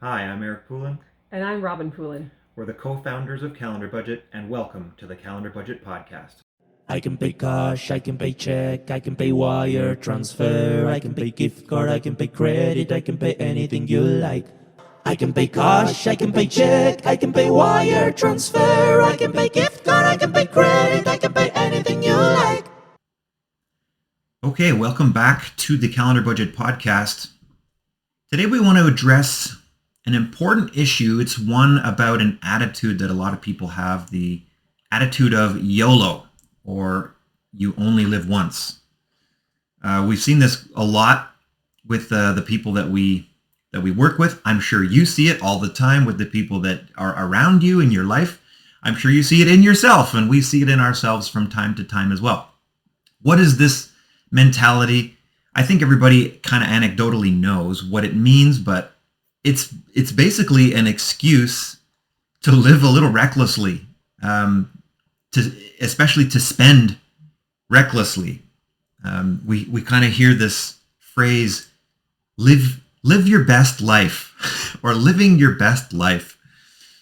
Hi, I'm Eric Poulin. And I'm Robin Poulin. We're the co-founders of Calendar Budget, and welcome to the Calendar Budget podcast. I can pay cash, I can pay check, I can pay wire transfer, I can pay gift card, I can pay credit, I can pay anything you like. I can pay cash, I can pay check, I can pay wire transfer, I can pay gift card, I can pay credit, I can pay anything you like. Okay, welcome back to the Calendar Budget podcast. Today we want to address an important issue. It's one about an attitude that a lot of people have, the attitude of YOLO, or you only live once. We've seen this a lot with the people that we work with. I'm sure you see it all the time with the people that are around you in your life. I'm sure you see it in yourself, and we see it in ourselves from time to time as well. What is this mentality? I think everybody kind of anecdotally knows what it means, but it's basically an excuse to live a little recklessly, especially to spend recklessly. We kind of hear this phrase, live your best life, or living your best life.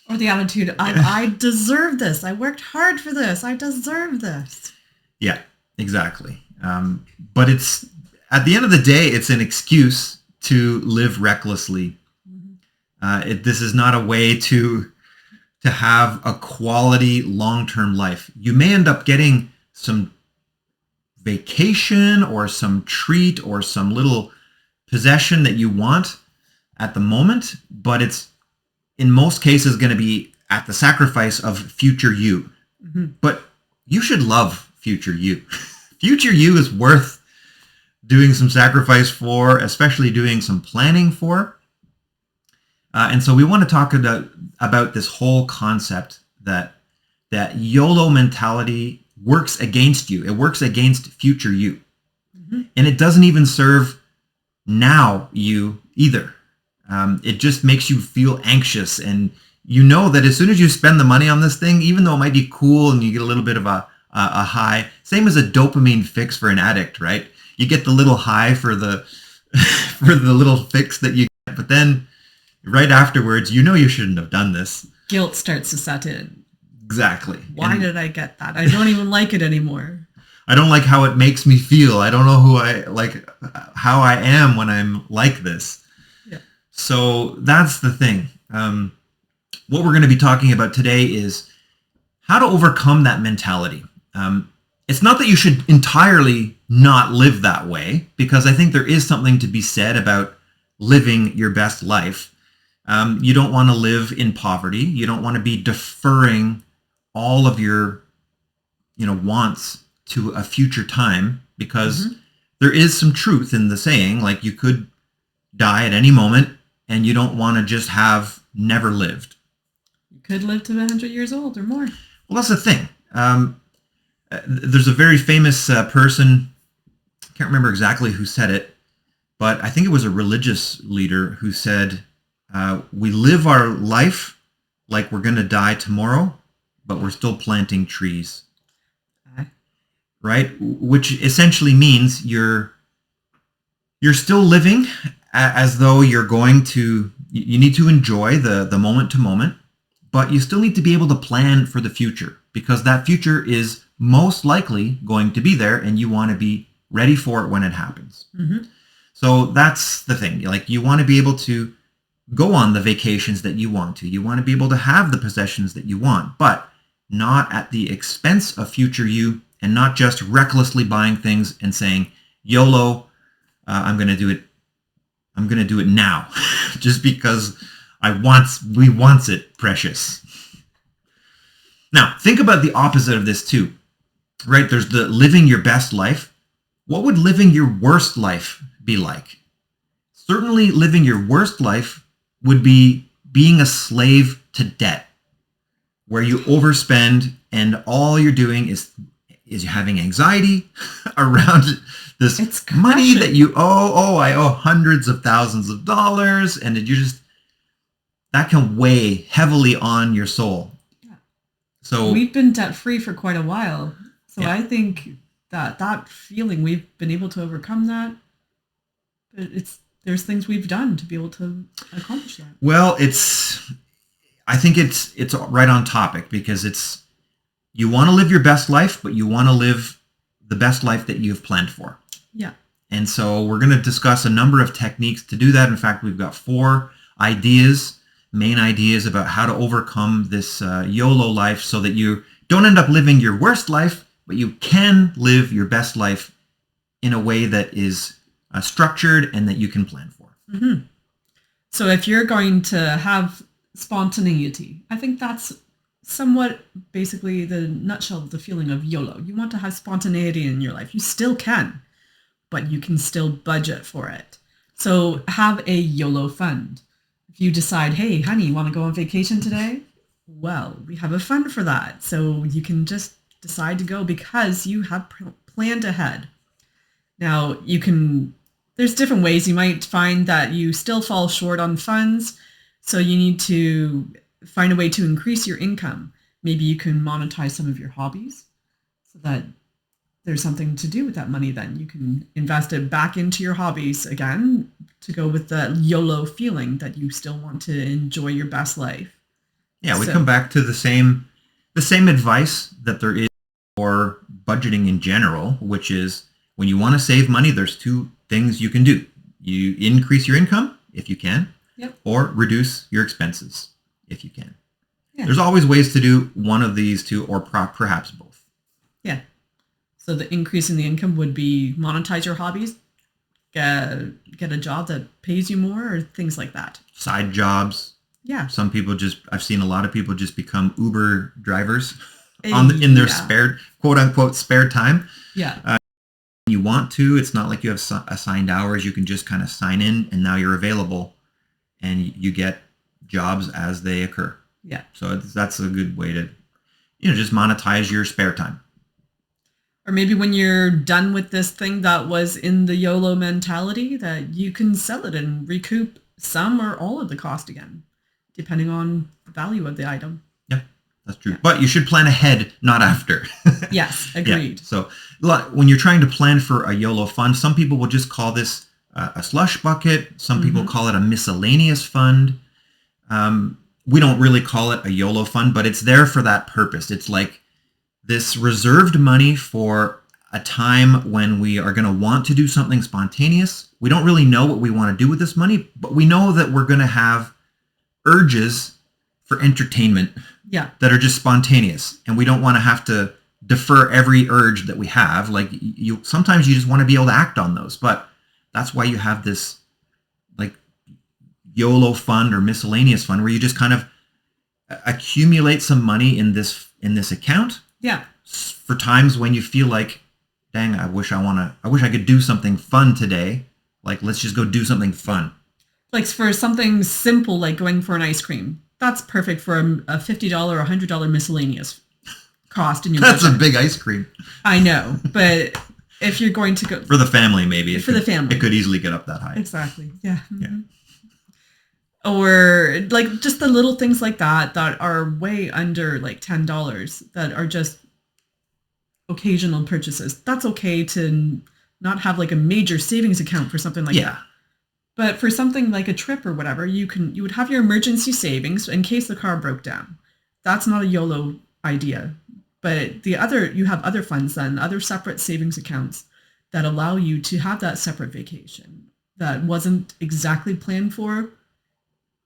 Or the attitude, I deserve this. I worked hard for this. I deserve this. Yeah, exactly. But it's, at the end of the day, it's an excuse to live recklessly. This is not a way to have a quality long-term life. You may end up getting some vacation or some treat or some little possession that you want at the moment, but it's in most cases going to be at the sacrifice of future you. But you should love future you. Future you is worth doing some sacrifice for, especially doing some planning for. And so we want to talk about this whole concept that YOLO mentality works against you. It works against future you. And it doesn't even serve now you either. It just makes you feel anxious. And you know that as soon as you spend the money on this thing, even though it might be cool and you get a little bit of a high, same as a dopamine fix for an addict, right? You get the little high for the for the little fix that you get, but then right afterwards, you know you shouldn't have done this. Guilt starts to set in. Exactly. Why did I get that? I don't even like it anymore. I don't like how it makes me feel. I don't know how I am when I'm like this. Yeah. So that's the thing. What we're going to be talking about today is how to overcome that mentality. It's not that you should entirely not live that way, because I think there is something to be said about living your best life. You don't want to live in poverty. You don't want to be deferring all of your, wants to a future time, because there is some truth in the saying, like you could die at any moment and you don't want to just have never lived. You could live to 100 years old or more. Well, that's the thing. There's a very famous person, I can't remember exactly who said it, but I think it was a religious leader who said, we live our life like we're going to die tomorrow, but we're still planting trees. Right? Which essentially means you're still living as though you're going to, you need to enjoy the moment to moment, but you still need to be able to plan for the future, because that future is most likely going to be there and you want to be ready for it when it happens. So that's the thing. Like, you want to be able to go on the vacations that you want to. You want to be able to have the possessions that you want, but not at the expense of future you, and not just recklessly buying things and saying, YOLO, I'm going to do it. I'm going to do it now just because we wants it precious. Now, think about the opposite of this too, right? There's the living your best life. What would living your worst life be like? Certainly living your worst life would be being a slave to debt, where you overspend and all you're doing is you're having anxiety around this money that you owe. Oh, I owe hundreds of thousands of dollars, and that can weigh heavily on your soul. Yeah. So we've been debt free for quite a while. So yeah. I think that feeling, we've been able to overcome that. But it's there's things we've done to be able to accomplish that. Well, I think it's right on topic because you want to live your best life, but you want to live the best life that you've planned for. Yeah. And so we're going to discuss a number of techniques to do that. In fact, we've got 4 main ideas about how to overcome this YOLO life so that you don't end up living your worst life, but you can live your best life in a way that is structured and that you can plan for. Mm-hmm. So if you're going to have spontaneity, I think that's somewhat basically the nutshell of the feeling of YOLO. You want to have spontaneity in your life. You still can, but you can still budget for it. So have a YOLO fund. If you decide, hey, honey, you want to go on vacation today? Well, we have a fund for that. So you can just decide to go because you have planned ahead. Now, there's different ways. You might find that you still fall short on funds. So you need to find a way to increase your income. Maybe you can monetize some of your hobbies so that there's something to do with that money then. You can invest it back into your hobbies again to go with the YOLO feeling that you still want to enjoy your best life. Yeah, we come back to the same advice that there is for budgeting in general, which is when you want to save money, there's 2 things you can do. You increase your income if you can, yep, or reduce your expenses if you can. Yeah. There's always ways to do one of these 2 or perhaps both. Yeah. So the increase in the income would be monetize your hobbies, get a job that pays you more or things like that. Side jobs. Yeah. Some people I've seen a lot of people just become Uber drivers in their spare, quote unquote, spare time. Yeah. You want to, it's not like you have assigned hours. You can just kind of sign in and now you're available and you get jobs as they occur. Yeah. So that's a good way to, just monetize your spare time. Or maybe when you're done with this thing that was in the YOLO mentality, that you can sell it and recoup some or all of the cost again, depending on the value of the item. Yeah, that's true. Yeah. But you should plan ahead, not after. Yes, agreed. Yeah. So when you're trying to plan for a YOLO fund, some people will just call this a slush bucket. Some people call it a miscellaneous fund. We don't really call it a YOLO fund, but it's there for that purpose. It's like this reserved money for a time when we are going to want to do something spontaneous. We don't really know what we want to do with this money, but we know that we're going to have urges for entertainment that are just spontaneous. And we don't want to have to defer every urge that we have. Like sometimes you just want to be able to act on those, but that's why you have this like YOLO fund or miscellaneous fund where you just kind of accumulate some money in this account. Yeah. For times when you feel like, dang, I wish I could do something fun today. Like, let's just go do something fun. Like for something simple, like going for an ice cream. That's perfect for a $50 or $100 miscellaneous cost in your That's budget. A big ice cream. I know, but if you're going to go... For the family, maybe. For the family. It could easily get up that high. Exactly, yeah. Yeah. Or like just the little things like that are way under like $10 that are just occasional purchases. That's okay to not have like a major savings account for something like that. But for something like a trip or whatever, you would have your emergency savings in case the car broke down. That's not a YOLO idea. But you have other funds then, other separate savings accounts that allow you to have that separate vacation that wasn't exactly planned for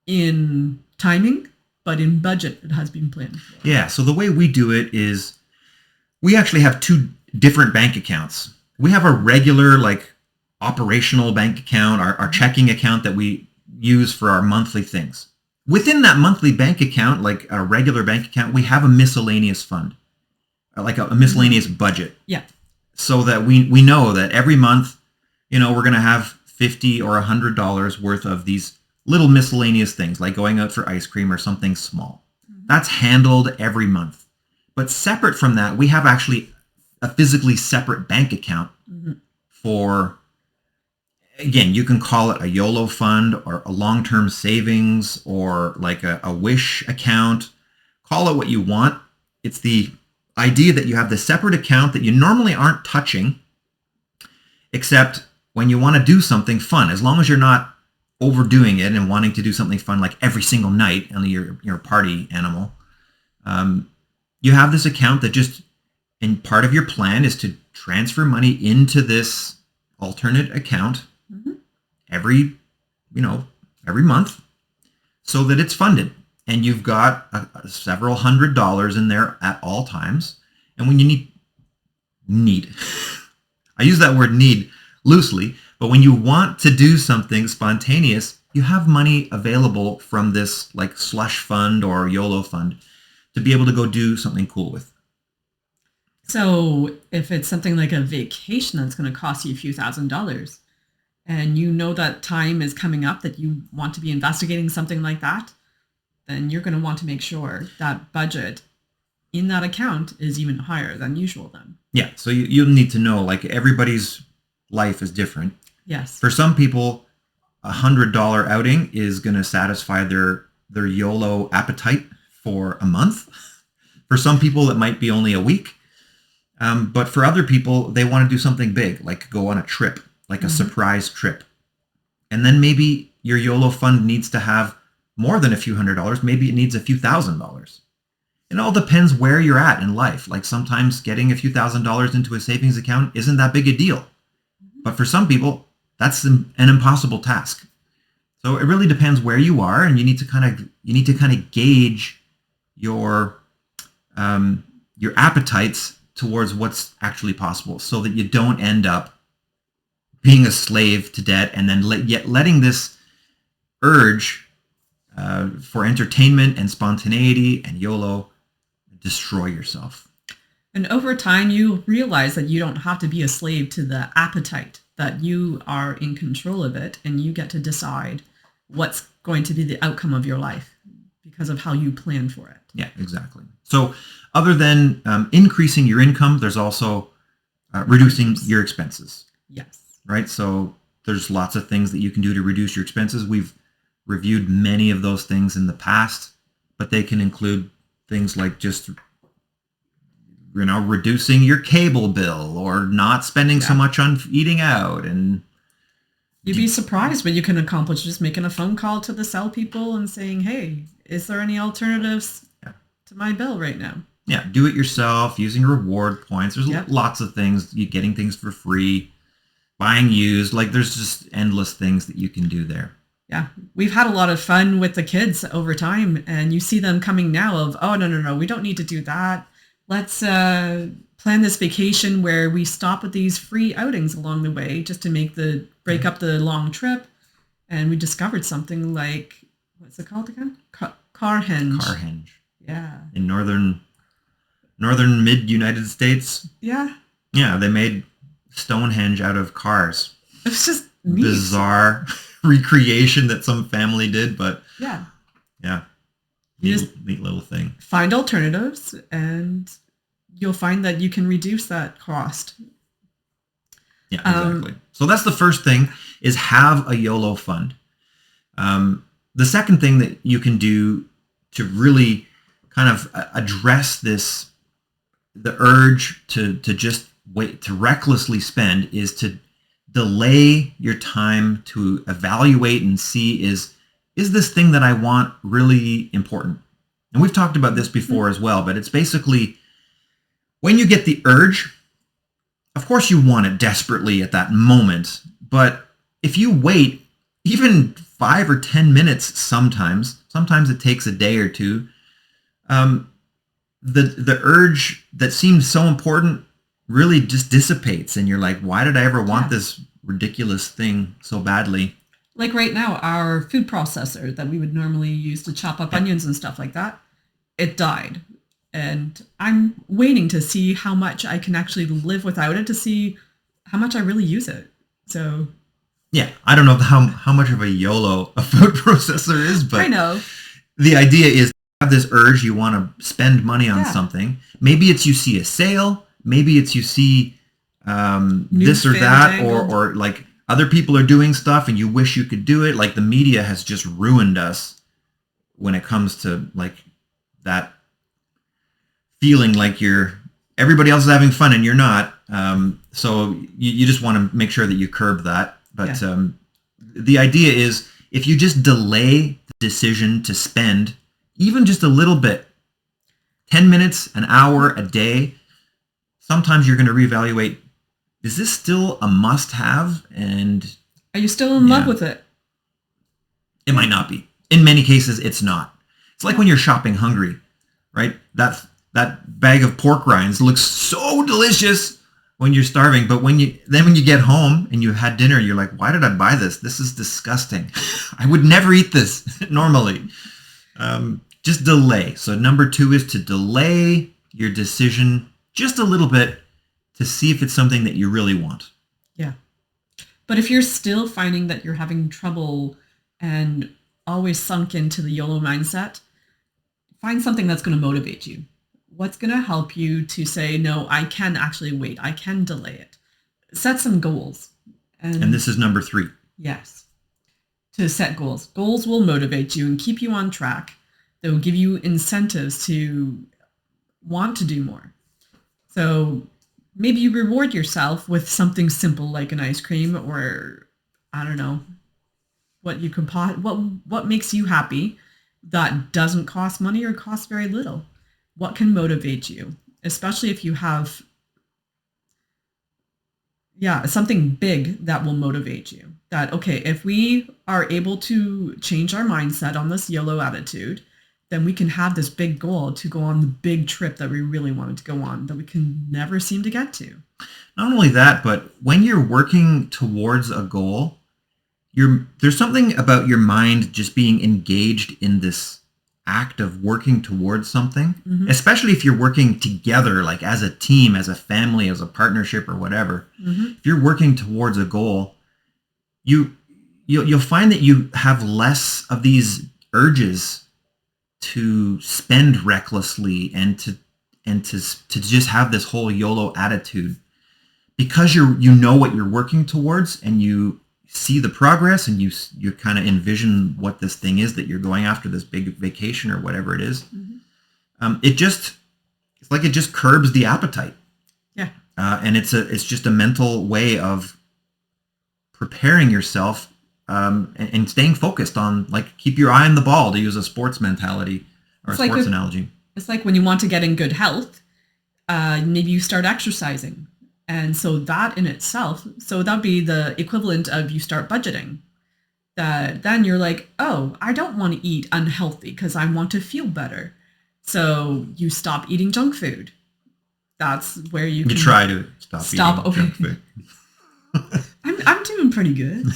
in timing, but in budget it has been planned for. Yeah, so the way we do it is we actually have 2 different bank accounts. We have a regular like operational bank account, our checking account that we use for our monthly things. Within that monthly bank account, like a regular bank account, we have a miscellaneous fund, like a miscellaneous budget. Yeah. So that we know that every month, we're going to have $50 or $100 worth of these little miscellaneous things, like going out for ice cream or something small. That's handled every month. But separate from that, we have actually a physically separate bank account for, again, you can call it a YOLO fund or a long-term savings or like a wish account. Call it what you want. It's the idea that you have the separate account that you normally aren't touching, except when you want to do something fun, as long as you're not overdoing it and wanting to do something fun like every single night, and you're a party animal, you have this account that just, and part of your plan is to transfer money into this alternate account every month, so that it's funded, and you've got several $100s in there at all times. And when you need I use that word need loosely, but when you want to do something spontaneous, you have money available from this like slush fund or YOLO fund to be able to go do something cool with. So if it's something like a vacation that's going to cost you a few $1,000s, and you know that time is coming up that you want to be investigating something like that, then you're going to want to make sure that budget in that account is even higher than usual then. Yeah, so you'll need to know, like, everybody's life is different. Yes. For some people, $100 outing is going to satisfy their YOLO appetite for a month. For some people, it might be only a week. But for other people, they want to do something big, like go on a trip, like a surprise trip. And then maybe your YOLO fund needs to have more than a few $100s. Maybe it needs a few $1,000s. It all depends where you're at in life. Like, sometimes getting a few $1,000s into a savings account isn't that big a deal. But for some people, that's an impossible task. So it really depends where you are, and you need to kind of gauge your appetites towards what's actually possible, so that you don't end up being a slave to debt, and then letting this urge for entertainment and spontaneity and YOLO destroy yourself. And over time, you realize that you don't have to be a slave to the appetite, that you are in control of it, and you get to decide what's going to be the outcome of your life because of how you plan for it. Yeah, exactly. So other than increasing your income, there's also reducing your expenses. Yes. Right? So there's lots of things that you can do to reduce your expenses. We've reviewed many of those things in the past, but they can include things like just, reducing your cable bill, or not spending so much on eating out. And you'd be surprised what you can accomplish just making a phone call to the cell people and saying, hey, is there any alternatives to my bill right now? Yeah, do it yourself, using reward points. There's lots of things, getting things for free, buying used. Like, there's just endless things that you can do there. Yeah, we've had a lot of fun with the kids over time, and you see them coming now of, oh, no, we don't need to do that. Let's plan this vacation where we stop at these free outings along the way just to break up the long trip. And we discovered something like, what's it called again? Carhenge. Carhenge. Yeah. In northern mid United States. Yeah. Yeah, they made Stonehenge out of cars. It was just neat. Bizarre recreation that some family did, but yeah. Neat little thing. Find alternatives, and you'll find that you can reduce that cost. Yeah, exactly. So that's the first thing, is have a YOLO fund. The second thing that you can do to really kind of address the urge to just wait, to recklessly spend, is to delay your time to evaluate and see, is this thing that I want really important? And we've talked about this before as well, but it's basically, when you get the urge, of course you want it desperately at that moment, but if you wait even 5 or 10 minutes, sometimes it takes a day or two, the urge that seems so important really just dissipates, and you're like, why did I ever want this ridiculous thing so badly? Like right now, our food processor that we would normally use to chop up onions and stuff like that, it died. And I'm waiting to see how much I can actually live without it, to see how much I really use it. So yeah, I don't know how much of a YOLO a food processor is, but I know. The idea is, you have this urge, you want to spend money on something. Maybe it's you see a sale, maybe it's you see this or that, or like other people are doing stuff and you wish you could do it. Like, the media has just ruined us when it comes to like that feeling like you're everybody else is having fun and you're not. So you just want to make sure that you curb that. But the idea is if you just delay the decision to spend even just a little bit, 10 minutes, an hour, a day, sometimes you're going to reevaluate, is this still a must-have? And are you still in love with it? It might not be. In many cases, it's not. It's like when you're shopping hungry, right? That bag of pork rinds looks so delicious when you're starving, but when you get home and you had dinner, you're like, why did I buy this? This is disgusting. I would never eat this normally. Just delay. So number 2 is to delay your decision just a little bit to see if it's something that you really want. Yeah. But if you're still finding that you're having trouble and always sunk into the YOLO mindset, find something that's going to motivate you. What's going to help you to say, no, I can actually wait. I can delay it. Set some goals. And this is number 3. Yes. To set goals. Goals will motivate you and keep you on track. They will give you incentives to want to do more. So maybe you reward yourself with something simple like an ice cream, or I don't know, what you could what makes you happy that doesn't cost money or costs very little. What can motivate you, especially if you have something big that will motivate you. That, okay, if we are able to change our mindset on this YOLO attitude, then we can have this big goal to go on the big trip that we really wanted to go on that we can never seem to get to. Not only that, but when you're working towards a goal, there's something about your mind just being engaged in this act of working towards something, especially if you're working together, like as a team, as a family, as a partnership or whatever. If you're working towards a goal, you'll find that you have less of these urges to spend recklessly and to just have this whole YOLO attitude, because you know what you're working towards and you see the progress and you kind of envision what this thing is that you're going after, this big vacation or whatever it is. It's like it just curbs the appetite. Yeah. And it's just a mental way of preparing yourself and staying focused on, like, keep your eye on the ball, to use a sports mentality or It's a like sports analogy. It's like when you want to get in good health, maybe you start exercising. And so that in itself, so that'd be the equivalent of you start budgeting. That then you're like, oh, I don't want to eat unhealthy because I want to feel better. So you stop eating junk food. That's where you can try to stop eating junk food. I'm doing pretty good.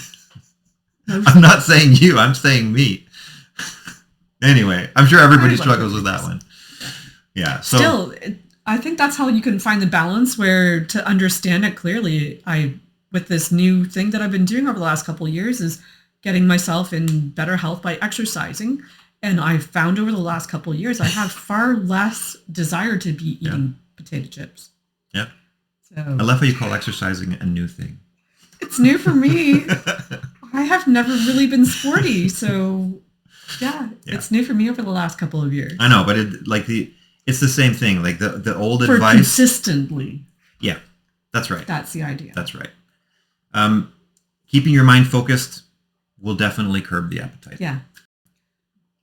I'm not saying you, I'm saying me. Anyway, I'm sure everybody struggles with that one. Yeah. So still, I think that's how you can find the balance, where to understand it clearly. With this new thing that I've been doing over the last couple of years is getting myself in better health by exercising. And I've found over the last couple of years, I have far less desire to be eating potato chips. Yeah. So I love how you call exercising a new thing. It's new for me. I have never really been sporty. So it's new for me over the last couple of years. I know, but it's the same thing. Like the old for advice. Consistently. Yeah, that's right. That's the idea. That's right. Keeping your mind focused will definitely curb the appetite. Yeah.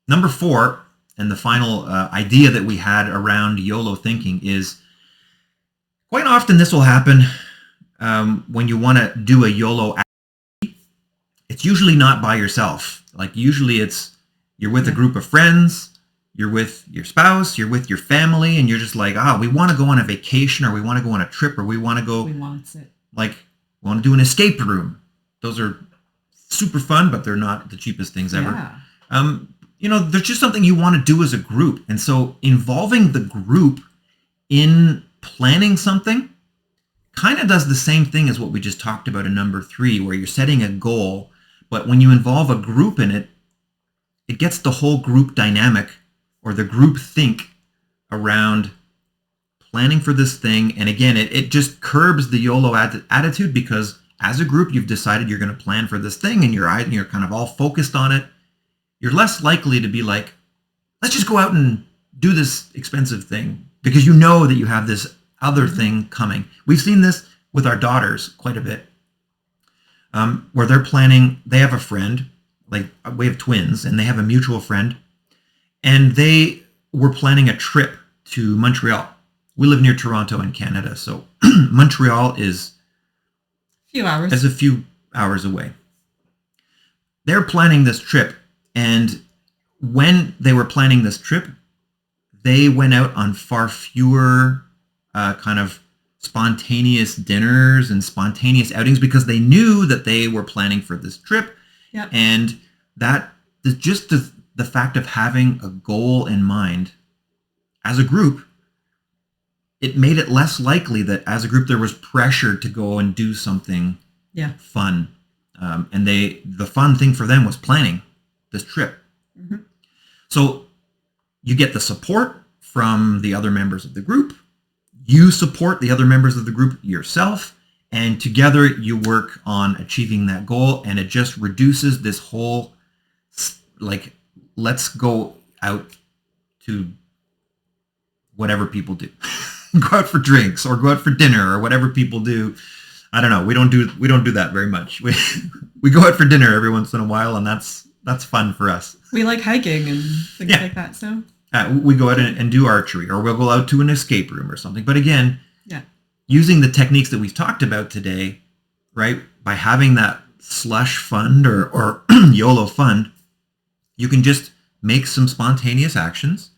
Number 4, and the final idea that we had around YOLO thinking is, quite often this will happen when you want to do a YOLO activity. It's usually not by yourself. Like usually you're with a group of friends, you're with your spouse, you're with your family, and you're just like, we want to go on a vacation, or we want to go on a trip, or we want to go, we want to do an escape room. Those are super fun, but they're not the cheapest things ever. Yeah. There's just something you want to do as a group. And so involving the group in planning something kind of does the same thing as what we just talked about in number 3, where you're setting a goal, but when you involve a group in it, it gets the whole group dynamic, or the group think around planning for this thing. And again, it just curbs the YOLO attitude, because as a group, you've decided you're going to plan for this thing, and you're kind of all focused on it. You're less likely to be like, let's just go out and do this expensive thing, because you know that you have this other thing coming. We've seen this with our daughters quite a bit, where they're planning. They have a friend, like we have twins, and they have a mutual friend, and they were planning a trip to Montreal. We live near Toronto in Canada, so Montreal is a few hours away. They're planning this trip, and when they were planning this trip, they went out on far fewer kind of spontaneous dinners and spontaneous outings because they knew that they were planning for this trip. Yep. And that just the fact of having a goal in mind as a group, it made it less likely that as a group there was pressure to go and do something fun. And the fun thing for them was planning this trip. Mm-hmm. So you get the support from the other members of the group. You support the other members of the group yourself. And together you work on achieving that goal. And it just reduces this whole, like, let's go out to whatever people do. Go out for drinks or go out for dinner or whatever people do. I don't know. We don't do that very much. We go out for dinner every once in a while, and that's fun for us. We like hiking and things like that. So we go out and do archery, or we'll go out to an escape room or something. But again, using the techniques that we've talked about today, right? By having that slush fund or YOLO fund, you can just make some spontaneous actions.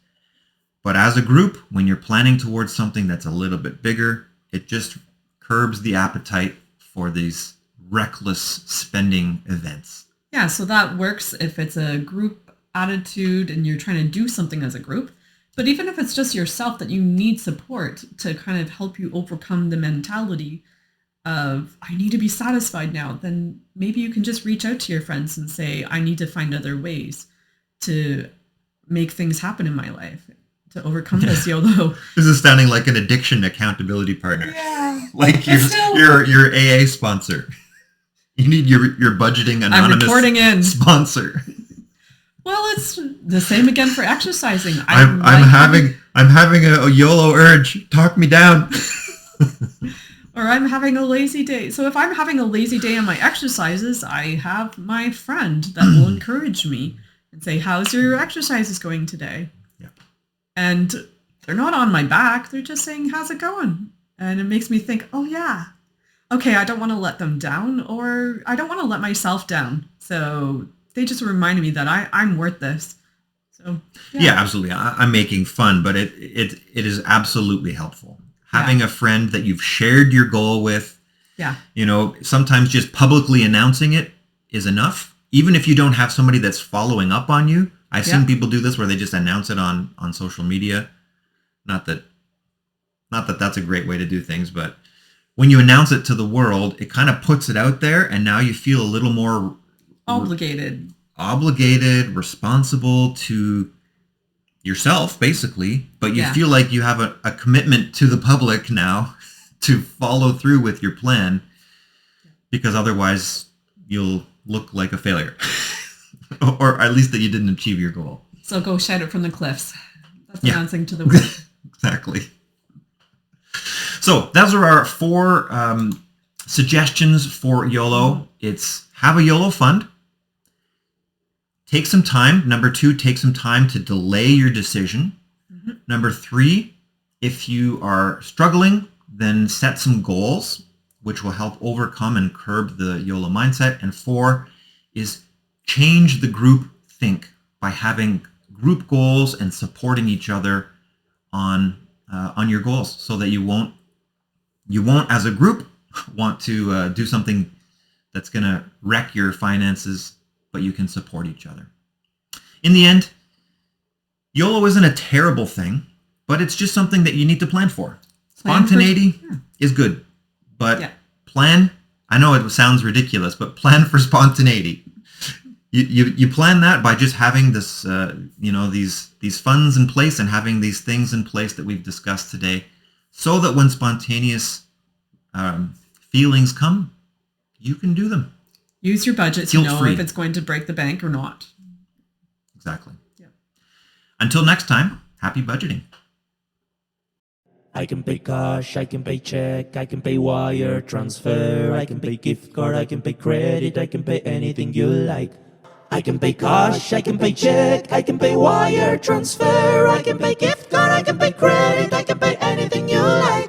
But as a group, when you're planning towards something that's a little bit bigger, it just curbs the appetite for these reckless spending events. Yeah, so that works if it's a group attitude and you're trying to do something as a group. But even if it's just yourself that you need support to kind of help you overcome the mentality of, I need to be satisfied now, then maybe you can just reach out to your friends and say, I need to find other ways to make things happen in my life, to overcome this YOLO. This is sounding like an addiction accountability partner. Yeah. Like your AA sponsor. You need your budgeting anonymous I'm reporting in. Sponsor. Well, it's the same again for exercising. I'm having a YOLO urge. Talk me down. Or I'm having a lazy day. So if I'm having a lazy day on my exercises, I have my friend that will encourage me and say, how's your exercises going today? Yeah. And they're not on my back. They're just saying, how's it going? And it makes me think, oh yeah, okay, I don't want to let them down, or I don't want to let myself down. So they just reminded me that I'm worth this. So yeah, absolutely. I'm making fun, but it is absolutely helpful. Having a friend that you've shared your goal with. Yeah. You know, sometimes just publicly announcing it is enough. Even if you don't have somebody that's following up on you. I've seen people do this where they just announce it on social media. Not that that's a great way to do things, but when you announce it to the world, it kind of puts it out there, and now you feel a little more obligated, responsible to yourself, basically, but you feel like you have a commitment to the public now to follow through with your plan, because otherwise you'll look like a failure. Or at least that you didn't achieve your goal. So go shout it from the cliffs. That's announcing to the world. Exactly. So those are our 4 suggestions for YOLO. It's have a YOLO fund. Take some time. Number 2, take some time to delay your decision. Mm-hmm. Number 3, if you are struggling, then set some goals, which will help overcome and curb the YOLO mindset. And 4 is change the group think by having group goals and supporting each other on your goals, so that you won't as a group want to do something that's going to wreck your finances, but you can support each other. In the end, YOLO isn't a terrible thing, but it's just something that you need to plan for. Spontaneity is good, but plan. I know it sounds ridiculous, but plan for spontaneity. You plan that by just having this, these funds in place and having these things in place that we've discussed today, so that when spontaneous feelings come, you can do them. Use your budget to know if it's going to break the bank or not. Exactly. Yeah. Until next time, happy budgeting. I can pay cash, I can pay check, I can pay wire transfer, I can pay gift card, I can pay credit, I can pay anything you like. I can pay cash, I can pay check, I can pay wire transfer, I can pay gift card, I can pay credit, I can pay anything you like.